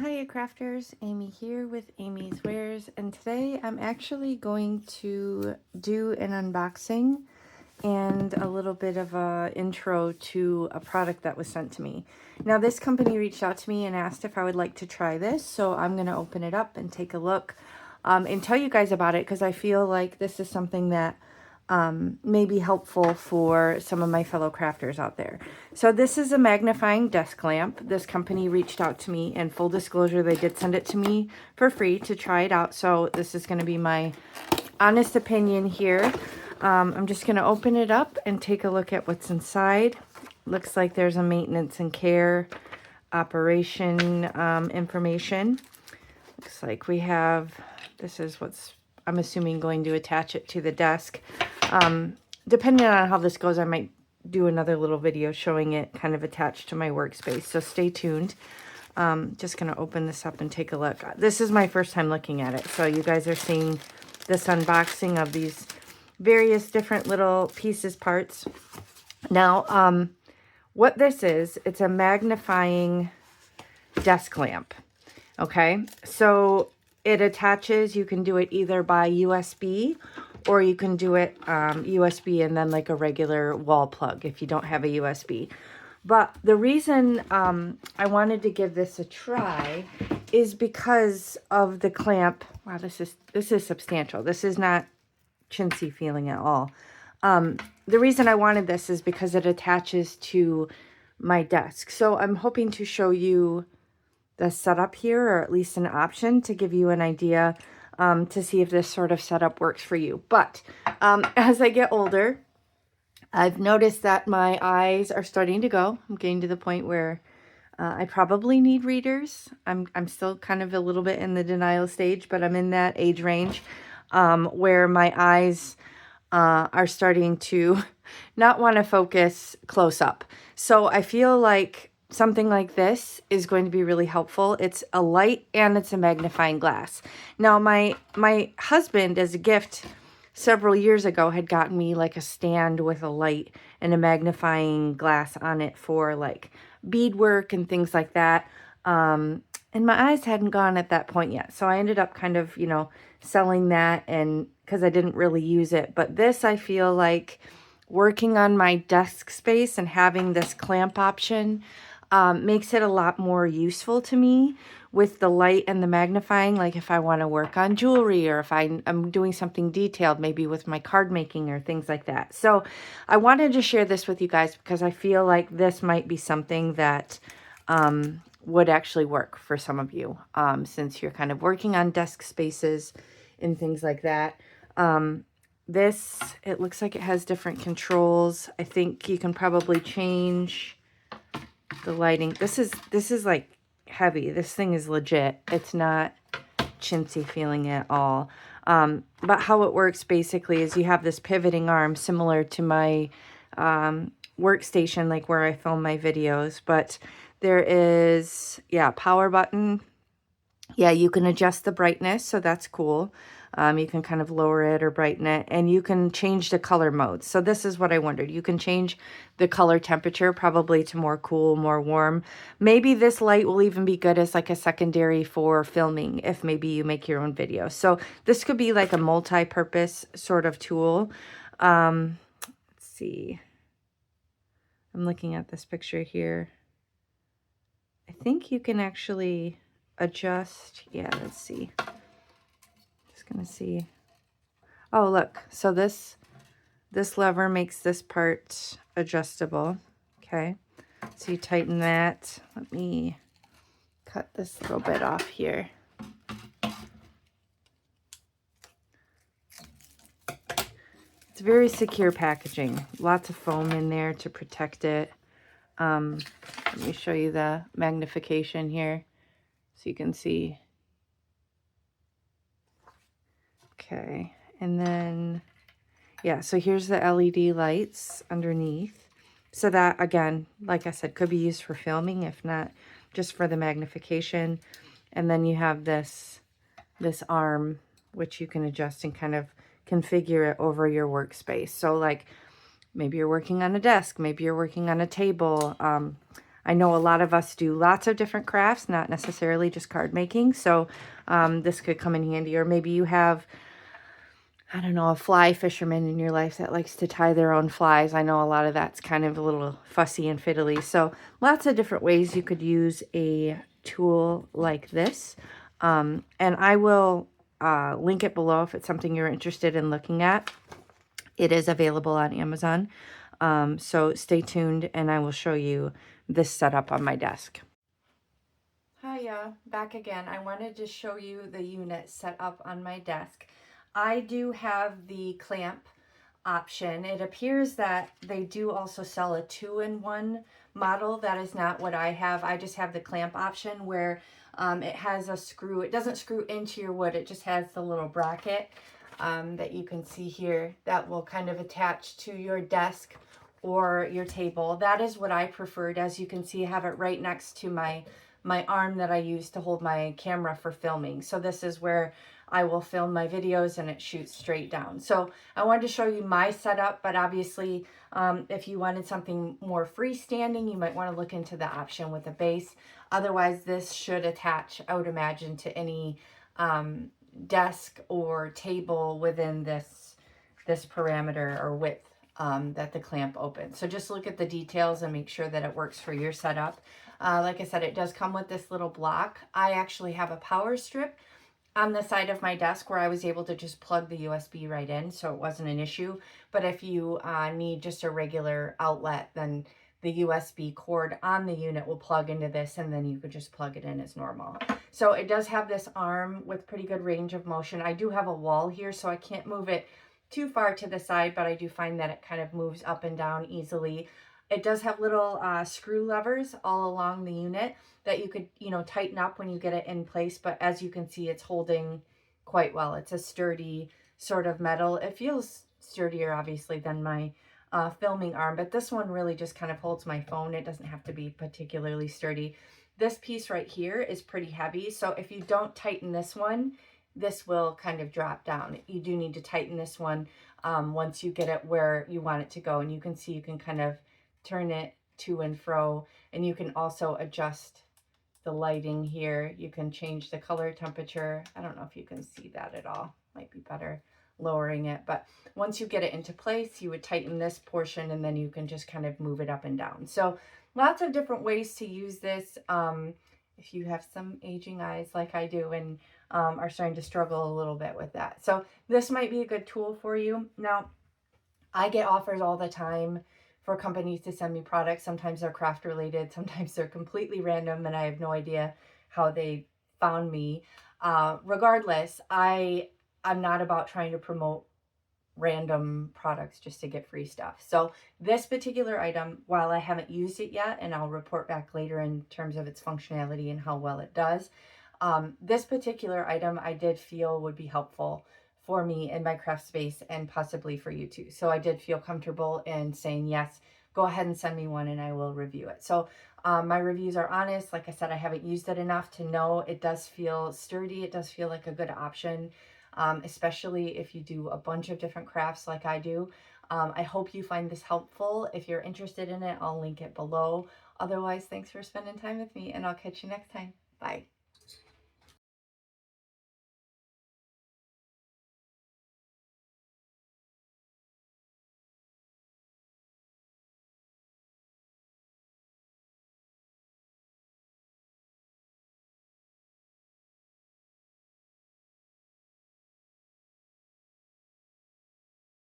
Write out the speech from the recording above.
Hiya crafters, Amy here with Amy's Wares, and today I'm actually going to do an unboxing and a little bit of a intro to a product that was sent to me. Now this company reached out to me and asked if I would like to try this, so I'm going to open it up and take a look and tell you guys about it because I feel like this is something that may be helpful for some of my fellow crafters out there. So this is a magnifying desk lamp. This company reached out to me, and full disclosure, they did send it to me for free to try it out. So this is going to be my honest opinion here. I'm just going to open it up and take a look at what's inside. Looks like there's a maintenance and care operation information. Looks like we have, this is what's, I'm assuming, going to attach it to the desk. Depending on how this goes, I might do another little video showing it kind of attached to my workspace. So stay tuned. Just going to open this up and take a look. This is my first time looking at it. So you guys are seeing this unboxing of these various different little pieces, parts. Now, what this is, it's a magnifying desk lamp. Okay, so it attaches, you can do it either by USB or you can do it USB and then like a regular wall plug if you don't have a USB. But the reason I wanted to give this a try is because of the clamp. Wow, this is substantial. This is not chintzy feeling at all. The reason I wanted this is because it attaches to my desk. So I'm hoping to show you the setup here, or at least an option to give you an idea to see if this sort of setup works for you. But as I get older, I've noticed that my eyes are starting to go. I'm getting to the point where I probably need readers. I'm still kind of a little bit in the denial stage, but I'm in that age range where my eyes are starting to not want to focus close up. So I feel like something like this is going to be really helpful. It's a light and it's a magnifying glass. Now, my husband, as a gift several years ago, had gotten me like a stand with a light and a magnifying glass on it for like beadwork and things like that. And my eyes hadn't gone at that point yet. So I ended up kind of, you know, selling that, and because I didn't really use it. But this, I feel like working on my desk space and having this clamp option makes it a lot more useful to me with the light and the magnifying. Like if I want to work on jewelry, or if I'm doing something detailed, maybe with my card making or things like that. So I wanted to share this with you guys because I feel like this might be something that would actually work for some of you since you're kind of working on desk spaces and things like that. This, it looks like it has different controls. I think you can probably change the lighting. This is like heavy. This thing is legit. It's not chintzy feeling at all. But how it works basically is you have this pivoting arm similar to my workstation, like where I film my videos. But there is, yeah, power button. Yeah, you can adjust the brightness, so that's cool. You can kind of lower it or brighten it, and you can change the color mode. So this is what I wondered. You can change the color temperature probably to more cool, more warm. Maybe this light will even be good as like a secondary for filming if maybe you make your own videos. So this could be like a multi-purpose sort of tool. Let's see. I'm looking at this picture here. I think you can actually adjust. Yeah, let's see. Gonna see. Oh, look, so this lever makes this part adjustable. Okay, so you tighten that. Let me cut this little bit off here. It's very secure packaging, lots of foam in there to protect it. Let me show you the magnification here so you can see. Okay, and then, yeah, so here's the LED lights underneath. So that, again, like I said, could be used for filming, if not just for the magnification. And then you have this arm, which you can adjust and kind of configure it over your workspace. So like maybe you're working on a desk, maybe you're working on a table. I know a lot of us do lots of different crafts, not necessarily just card making. So this could come in handy. Or maybe you have, I don't know, a fly fisherman in your life that likes to tie their own flies. I know a lot of that's kind of a little fussy and fiddly. So lots of different ways you could use a tool like this. And I will link it below if it's something you're interested in looking at. It is available on Amazon. So stay tuned and I will show you this setup on my desk. Hiya, back again. I wanted to show you the unit set up on my desk. I do have the clamp option. It appears that they do also sell a 2-in-1 model. That is not what I have. I just have the clamp option where it has a screw. It doesn't screw into your wood. It just has the little bracket that you can see here that will kind of attach to your desk or your table. That is what I preferred. As you can see, I have it right next to my arm that I use to hold my camera for filming. So this is where I will film my videos and it shoots straight down. So I wanted to show you my setup, but obviously if you wanted something more freestanding, you might want to look into the option with a base. Otherwise, this should attach, I would imagine, to any desk or table within this parameter or width that the clamp opens. So just look at the details and make sure that it works for your setup. Like I said, it does come with this little block. I actually have a power strip on the side of my desk where I was able to just plug the USB right in, so it wasn't an issue. But if you need just a regular outlet, then the USB cord on the unit will plug into this, and then you could just plug it in as normal. So it does have this arm with pretty good range of motion. I do have a wall here, so I can't move it too far to the side, but I do find that it kind of moves up and down easily. It does have little screw levers all along the unit that you could, tighten up when you get it in place. But as you can see, it's holding quite well. It's a sturdy sort of metal. It feels sturdier, obviously, than my filming arm, but this one really just kind of holds my phone. It doesn't have to be particularly sturdy. This piece right here is pretty heavy, so if you don't tighten this one, this will kind of drop down. You do need to tighten this one once you get it where you want it to go. And you can see you can kind of turn it to and fro, and you can also adjust the lighting here. You can change the color temperature. I don't know if you can see that at all. Might be better lowering it, but once you get it into place, you would tighten this portion and then you can just kind of move it up and down. So lots of different ways to use this. If you have some aging eyes like I do and are starting to struggle a little bit with that, so this might be a good tool for you. Now, I get offers all the time for companies to send me products. Sometimes they're craft related, sometimes they're completely random and I have no idea how they found me. Regardless, I'm not about trying to promote random products just to get free stuff. So this particular item, while I haven't used it yet, and I'll report back later in terms of its functionality and how well it does, this particular item I did feel would be helpful for me in my craft space and possibly for you too. So I did feel comfortable in saying, yes, go ahead and send me one and I will review it. So my reviews are honest. Like I said, I haven't used it enough to know. It does feel sturdy. It does feel like a good option, especially if you do a bunch of different crafts like I do. I hope you find this helpful. If you're interested in it, I'll link it below. Otherwise, thanks for spending time with me and I'll catch you next time. Bye.